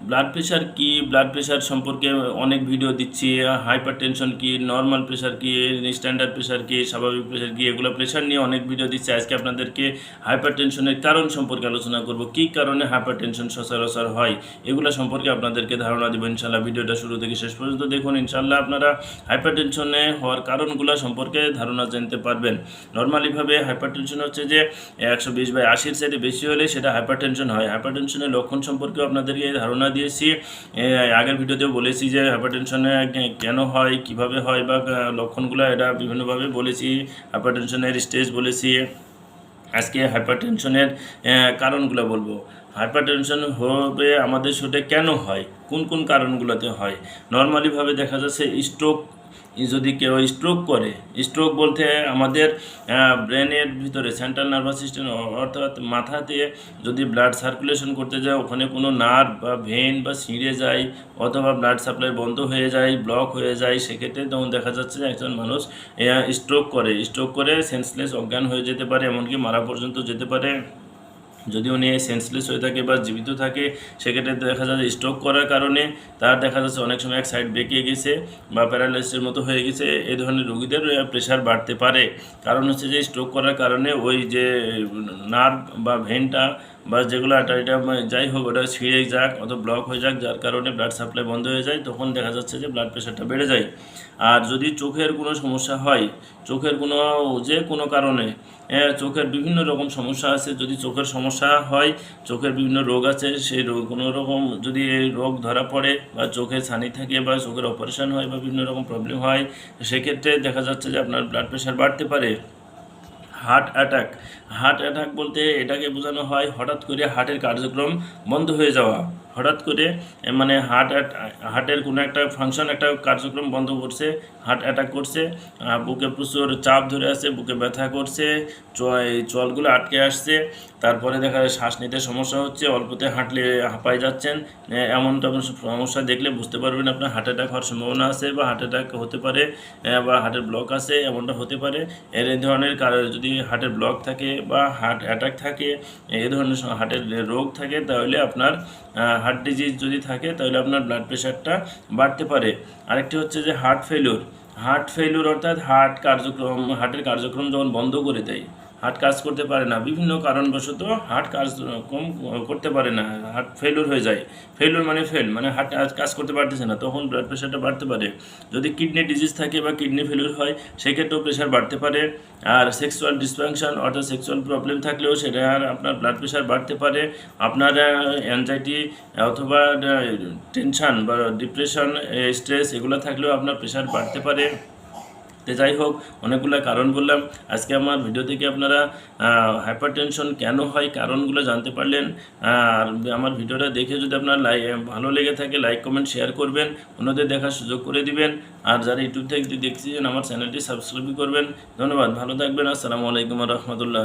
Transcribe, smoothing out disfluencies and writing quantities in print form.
Blood pressure কি, blood pressure সম্পর্কে অনেক ভিডিও দিচ্ছি। হাইপার টেনশন কি, নর্মাল প্রেশার কি, স্ট্যান্ডার্ড প্রেশার কি, স্বাভাবিক প্রেশার কি, এগুলো প্রেশার নিয়ে অনেক ভিডিও দিচ্ছি। আজকে আপনাদেরকে হাইপার টেনশনের কারণ সম্পর্কে আলোচনা করব। কী কারণে হাইপার টেনশন সচরাচর হয় এগুলো সম্পর্কে আপনাদেরকে ধারণা দেবো ইনশাল্লাহ। ভিডিওটা শুরু থেকে শেষ পর্যন্ত দেখুন, ইনশাল্লাহ আপনারা হাইপার টেনশনে হওয়ার কারণগুলো সম্পর্কে ধারণা জানতে পারবেন। নর্মালিভাবে হাইপার টেনশন হচ্ছে যে 120/80 চাইতে বেশি হলে সেটা হাইপার টেনশন হয়। হাইপার টেনশনের লক্ষণ সম্পর্কেও আপনাদেরকে ধারণা দিয়েছি। আগের ভিডিওতেও বলেছি যে হাইপারটেনশনে কেন হয়, কিভাবে হয়, বা লক্ষণগুলো এটা বিভিন্নভাবে বলেছি। হাইপারটেনশনের স্টেজ বলেছি। আজকে হাইপারটেনশনের কারণগুলো বলবো। হাইপারটেনশন হবে আমাদের শরীরে কেন হয়, কোন কোন কারণগুলোতে হয়। নর্মালিভাবে দেখা যাচ্ছে স্ট্রোক, যদি কেউ স্ট্রোক করে, স্ট্রোক বলতে আমাদের ব্রেনের ভিতরে সেন্ট্রাল নার্ভাস সিস্টেম অর্থাৎ মাথাতে যদি ব্লাড সার্কুলেশন করতে যায়, ওখানে কোনো নার্ভ বা ভেন বা ছিঁড়ে যায় অথবা ব্লাড সাপ্লাই বন্ধ হয়ে যায়, ব্লক হয়ে যায়, সেক্ষেত্রে তখন দেখা যাচ্ছে যে একজন মানুষ স্ট্রোক করে সেন্সলেস, অজ্ঞান হয়ে যেতে পারে, এমনকি মারা পর্যন্ত যেতে পারে। যদি উনি সেন্সলেস হয়ে থাকে বা জীবিত থাকে, সেক্ষেত্রে দেখা যাচ্ছে স্ট্রোক করার কারণে তার দেখা যাচ্ছে অনেক সময় এক সাইড বেঁকে গেছে বা প্যারালাইসিসের মতো হয়ে গেছে। এই ধরনের রোগীদের প্রেশার বাড়তে পারে। কারণ হচ্ছে যে স্ট্রোক করার কারণে ওই যে নার্ভ বা ভেনটা বা যেগুলো এটা যাই হোক, ওটা ছিঁড়ে যাক অথবা ব্লক হয়ে যাক, যার কারণে ব্লাড সাপ্লাই বন্ধ হয়ে যায়, তখন দেখা যাচ্ছে যে ব্লাড প্রেশারটা বেড়ে যায়। আর যদি চোখের কোনো সমস্যা হয়, চোখের কোনো কারণে, চোখের বিভিন্ন রকম সমস্যা আছে, যদি চোখের সমস্যা হয়, চোখের বিভিন্ন রোগ আছে, সেই রোগ কোনো রকম যদি এই রোগ ধরা পড়ে বা চোখে ছানি থাকে বা চোখের অপারেশন হয় বা বিভিন্ন রকম প্রবলেম হয়, সেক্ষেত্রে দেখা যাচ্ছে যে আপনার ব্লাড প্রেশার বাড়তে পারে। হার্ট অ্যাটাক বলতে এটাকে বোঝানো হয় হঠাৎ করে হার্টের কার্যক্রম বন্ধ হয়ে যাওয়া। হঠাৎ করে মানে হার্টের কোনো একটা ফাংশন, একটা কার্যক্রম বন্ধ করছে, হার্ট অ্যাটাক করছে, বুকে প্রচুর চাপ ধরে আছে, বুকে ব্যথা করছে, চলগুলো আটকে আসছে, তারপরে দেখা যায় শ্বাস নিতে সমস্যা হচ্ছে, অল্পতে হাঁটলে হাঁপাই যাচ্ছেন। এমনটা সমস্যা দেখলে বুঝতে পারবেন আপনার হার্ট অ্যাটাক হওয়ার সম্ভাবনা আছে বা হার্ট অ্যাটাক হতে পারে, বা হার্টের ব্লক আছে, এমনটা হতে পারে। এই ধরনের যদি হার্টের ব্লক থাকে বা হার্ট অ্যাটাক থাকে, এই ধরনের হার্টের রোগ থাকে, তাহলে আপনার হার্ট ডিজিজ যদি থাকে, তাহলে আপনার ব্লাড প্রেশারটা বাড়তে পারে। আরেকটি হচ্ছে যে হার্ট ফেলিউর অর্থাৎ হার্টের কার্যক্রম যখন বন্ধ করে দেয়, হার্ট কাজ করতে পারে না, বিভিন্ন কারণবশত হার্ট কার্যক্রম করতে পারে না, হার্ট ফেলিউর হয়ে যায়। ফেলিউর মানে মানে হার্ট কাজ করতে পারতেছে না, তখন ব্লাড প্রেশারটা বাড়তে পারে। যদি কিডনি ডিজিজ থাকে বা কিডনি ফেলিউর হয়, সেক্ষেত্রেও প্রেশার বাড়তে পারে। আর সেক্সুয়াল ডিসফাংশন অর্থাৎ সেক্সুয়াল প্রবলেম থাকলেও সেটা আপনার ব্লাড প্রেশার বাড়তে পারে। আপনার অ্যাংজাইটি অথবা টেনশান বা ডিপ্রেশন, স্ট্রেস, এগুলো থাকলেও আপনার প্রেশার বাড়তে পারে। তো যাই হোক, অনেকগুলো কারণ বললাম। আজকে আমার ভিডিও থেকে আপনারা হাইপারটেনশন কেন হয় কারণগুলো জানতে পারলেন। আর আমার ভিডিওটা দেখে যদি আপনার ভালো লেগে থাকে, লাইক কমেন্ট শেয়ার করবেন, অন্যদের দেখার সুযোগ করে দিবেন। আর যারা ইউটিউব থেকে দেখছেন, আমার চ্যানেলটি সাবস্ক্রাইব করবেন। ধন্যবাদ, ভালো থাকবেন। আসসালামু আলাইকুম রহমতুল্লাহ।